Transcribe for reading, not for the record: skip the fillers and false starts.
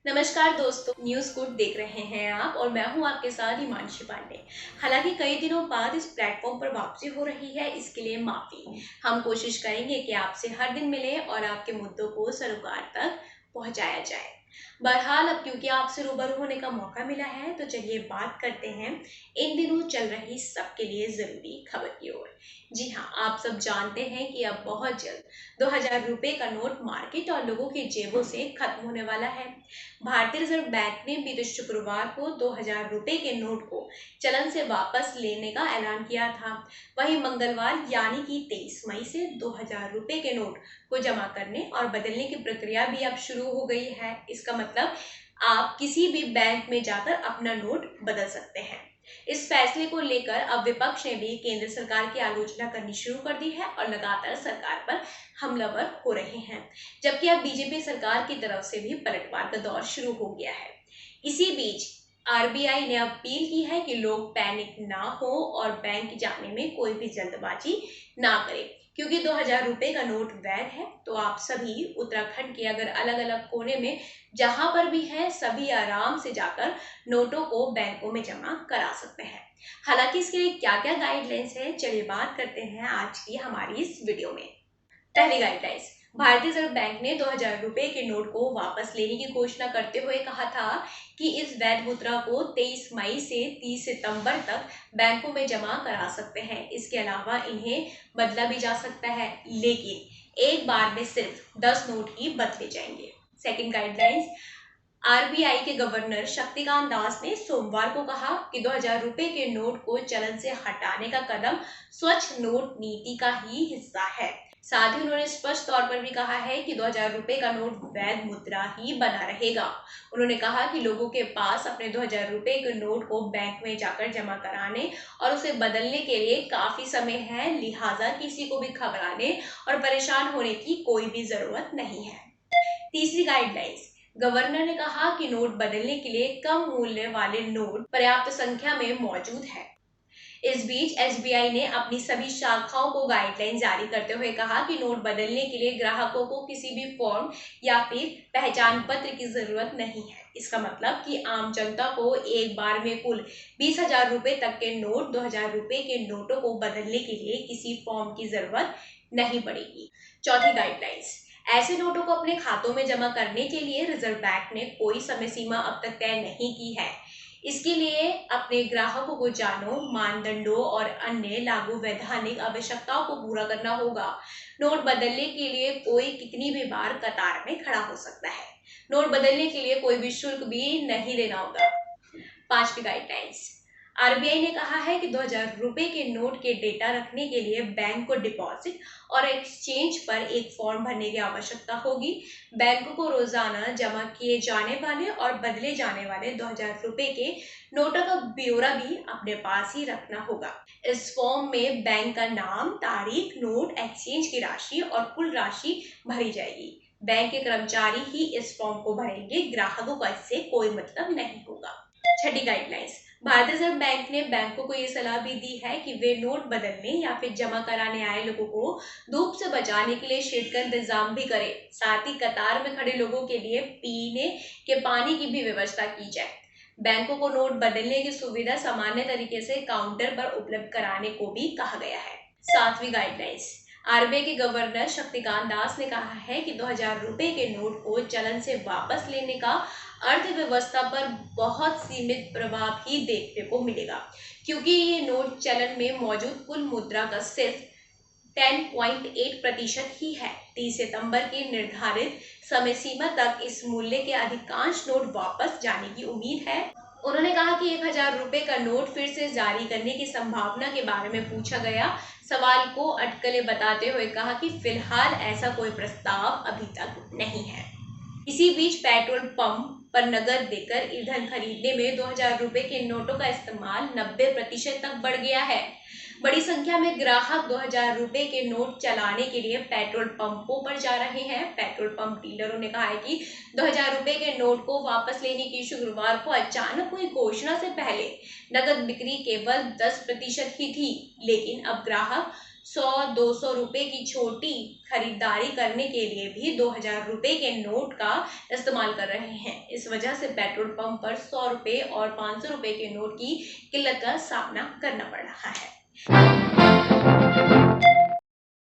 नमस्कार दोस्तों, news good देख रहे हैं आप और मैं हूं आपके साथ हिमांशी पांडे। हालांकि कई दिनों बाद इस प्लेटफॉर्म पर वापसी हो रही है, इसके लिए माफ़ी। हम कोशिश करेंगे कि आपसे हर दिन मिले और आपके मुद्दों को सरोकार तक पहुंचाया जाए। बहरहाल अब क्योंकि आपसे रूबरू होने का मौका मिला है तो चलिए बात करते हैं इन दिनों चल रही सबके लिए ज़रूरी खबर की ओर। जी हाँ, आप सब जानते हैं कि अब बहुत जल्द 2000 रुपये का नोट मार्केट और लोगों की जेबों से खत्म होने वाला है। भारतीय रिजर्व बैंक ने बीते शुक्रवार को 2000 रुपये के नोट को चलन से वापस लेने का ऐलान किया था। वहीं मंगलवार यानी कि 23 मई से 2000 रुपये के नोट को जमा करने और बदलने की प्रक्रिया भी अब शुरू हो गई है। इसका मतलब आप किसी भी बैंक में जाकर अपना नोट बदल सकते हैं। इस फैसले को लेकर अब विपक्ष ने भी केंद्र सरकार की आलोचना करनी शुरू कर दी है और लगातार सरकार पर हमलावर हो रहे हैं, जबकि अब बीजेपी सरकार की तरफ से भी पलटवार का दौर शुरू हो गया है। इसी बीच आरबीआई ने अपील की है कि लोग पैनिक ना हो और बैंक जाने में कोई भी जल्दबाजी ना करें, क्योंकि 2000 रुपये का नोट वैध है। तो आप सभी उत्तराखंड के अगर अलग अलग कोने में जहां पर भी हैं, सभी आराम से जाकर नोटों को बैंकों में जमा करा सकते हैं। हालांकि इसके लिए क्या क्या गाइडलाइंस है, चलिए बात करते हैं आज की हमारी इस वीडियो में। पहली गाइडलाइंस, भारतीय रिजर्व बैंक ने 2000 रुपये के नोट को वापस लेने की घोषणा करते हुए कहा था कि इस वैध मुद्रा को 23 मई से 30 सितंबर तक बैंकों में जमा करा सकते हैं। इसके अलावा इन्हें बदला भी जा सकता है, लेकिन एक बार में सिर्फ 10 नोट ही बदले जाएंगे। सेकंड गाइडलाइंस, आरबीआई के गवर्नर शक्तिकांत दास ने सोमवार को कहा कि 2000 रुपये के नोट को चलन से हटाने का कदम स्वच्छ नोट नीति का ही हिस्सा है। साथ ही उन्होंने स्पष्ट तौर पर भी कहा है कि 2000 रुपये का नोट वैध मुद्रा ही बना रहेगा। उन्होंने कहा कि लोगों के पास अपने 2000 रुपये के नोट को बैंक में जाकर जमा कराने और उसे बदलने के लिए काफी समय है, लिहाजा किसी को भी घबराने और परेशान होने की कोई भी जरूरत नहीं है। तीसरी गाइडलाइंस, गवर्नर ने कहा कि नोट बदलने के लिए कम मूल्य वाले नोट पर्याप्त संख्या में मौजूद है। इस बीच एसबीआई ने अपनी सभी शाखाओं को गाइडलाइन जारी करते हुए कहा कि नोट बदलने के लिए ग्राहकों को किसी भी फॉर्म या फिर पहचान पत्र की जरूरत नहीं है। इसका मतलब कि आम जनता को एक बार में कुल 20,000 रुपये तक के नोट 2000 रुपये के नोटों को बदलने के लिए किसी फॉर्म की जरूरत नहीं पड़ेगी। चौथी गाइडलाइंस, ऐसे नोटों को अपने खातों में जमा करने के लिए रिजर्व बैंक ने कोई समय सीमा अब तक तय नहीं की है। इसके लिए अपने ग्राहकों को जानो मानदंडों और अन्य लागू वैधानिक आवश्यकताओं को पूरा करना होगा। नोट बदलने के लिए कोई कितनी भी बार कतार में खड़ा हो सकता है। नोट बदलने के लिए कोई भी शुल्क भी नहीं देना होगा। पांचवी गाइडलाइंस, आरबीआई ने कहा है कि 2000 रुपये के नोट के डेटा रखने के लिए बैंक को डिपॉजिट और एक्सचेंज पर एक फॉर्म भरने की आवश्यकता होगी। बैंकों को रोजाना जमा किए जाने वाले और बदले जाने वाले 2000 रुपये के नोटों का ब्यौरा भी अपने पास ही रखना होगा। इस फॉर्म में बैंक का नाम, तारीख, नोट, एक्सचेंज की राशि और कुल राशि भरी जाएगी। बैंक के कर्मचारी ही इस फॉर्म को भरेंगे, ग्राहकों का इससे कोई मतलब नहीं होगा। छठी गाइडलाइंस, भारतीय रिजर्व बैंक ने बैंकों को ये सलाह भी दी है कि वे नोट बदलने या फिर जमा कराने आए लोगों को धूप से बचाने के लिए शेड का इंतजाम भी करें। साथ ही कतार में खड़े लोगों के लिए पीने के पानी की भी व्यवस्था की जाए। बैंकों को नोट बदलने की सुविधा सामान्य तरीके से काउंटर पर उपलब्ध कराने को भी कहा गया है। सातवीं गाइडलाइंस, आरबीआई के गवर्नर शक्तिकांत दास ने कहा है कि 2000 रुपये के नोट को चलन से वापस लेने का अर्थव्यवस्था पर बहुत सीमित प्रभाव ही देखने को मिलेगा, क्योंकि ये नोट चलन में मौजूद कुल मुद्रा का सिर्फ 10.8% ही है। 30 सितंबर की निर्धारित समय सीमा तक इस मूल्य के अधिकांश नोट वापस जाने की उम्मीद है। उन्होंने कहा कि 1000 रुपये का नोट फिर से जारी करने की संभावना के बारे में पूछा गया सवाल को अटकलें बताते हुए कहा कि फिलहाल ऐसा कोई प्रस्ताव अभी तक नहीं है। इसी बीच पेट्रोल पंप पर नगद देकर ईंधन खरीदने में 2000 रुपये के नोटों का इस्तेमाल 90% तक बढ़ गया है। बड़ी संख्या में ग्राहक 2000 रुपये के नोट चलाने के लिए पेट्रोल पंपों पर जा रहे हैं। पेट्रोल पंप डीलरों ने कहा है कि 2000 रुपये के नोट को वापस लेने की शुक्रवार को अचानक हुई घोषणा से पहले नगद बिक्री केवल 10% ही थी, लेकिन अब ग्राहक 100-200 रुपए की छोटी खरीदारी करने के लिए भी 2000 रुपए के नोट का इस्तेमाल कर रहे हैं। इस वजह से पेट्रोल पंप पर 100 रुपए और 500 रुपए के नोट की किल्लत का सामना करना पड़ रहा है।